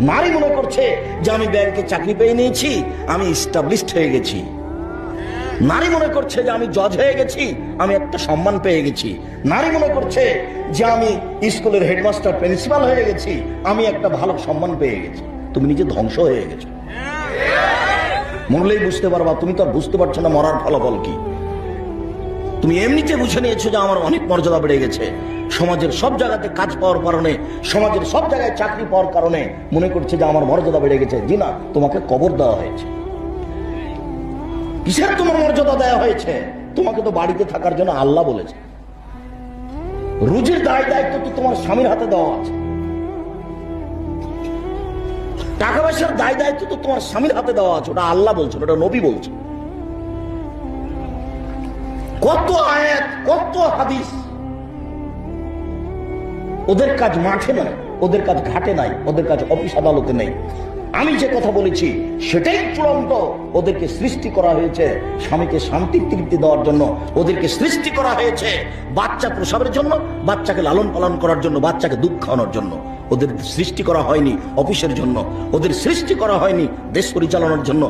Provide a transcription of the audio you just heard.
নারী মনে করছে যে আমি ব্যাংকে চাকরি পেয়ে নিয়েছি, আমি এস্টাবলিশড হয়ে গেছি। নারী মনে করছে যে আমি জজ হয়ে গেছি, আমি একটা সম্মান পেয়ে গেছি। নারী মনে করছে যে আমি স্কুলের হেডমাস্টার প্রিন্সিপাল হয়ে গেছি, আমি একটা ভালো সম্মান পেয়ে গেছি। তুমি নিজে ধ্বংস হয়ে গেছো। মরলেই বুঝতে পারবা, তুমি তো আর বুঝতে পারছো না মরার ফলাফল কি। তুমি এমনিতে বুঝে নিয়েছো যে আমার অনেক মর্যাদা বেড়ে গেছে, সমাজের সব জায়গাতে কাজ পাওয়ার কারণে, সমাজের সব জায়গায় চাকরি পাওয়ার কারণে মনে করছে যে আমার মর্যাদা বেড়ে গেছে। জি না, তোমাকে কবর দেওয়া হয়েছে। কিসের তোমার মর্যাদা দেওয়া হয়েছে? তোমাকে তো বাড়িতে থাকার জন্য আল্লাহ বলেছে। রুজির দায় দায়িত্ব তো তোমার স্বামীর হাতে দেওয়া আছে। টাকা পয়সার দায় দায়িত্ব তো তোমার স্বামীর হাতে দেওয়া আছে। ওটা আল্লাহ বলছেন, ওটা নবী বলছেন। কত আয়াত, কত হাদিস। ওদের কাজ মাঠে নাই, ওদের কাজ ঘাটে নাই, ওদের কাজ অফিস আদালতে নেই। আমি যে কথা বলেছি সেটাই চূড়ান্ত। ওদেরকে সৃষ্টি করা হয়েছে স্বামীকে শান্তির তৃপ্তি দেওয়ার জন্য। ওদেরকে সৃষ্টি করা হয়েছে বাচ্চা প্রসবের জন্য, বাচ্চাকে লালন পালন করার জন্য, বাচ্চাকে দুধ খাওয়ানোর জন্য। ওদের সৃষ্টি করা হয়নি অফিসের জন্য, ওদের সৃষ্টি করা হয়নি দেশ পরিচালনার জন্য।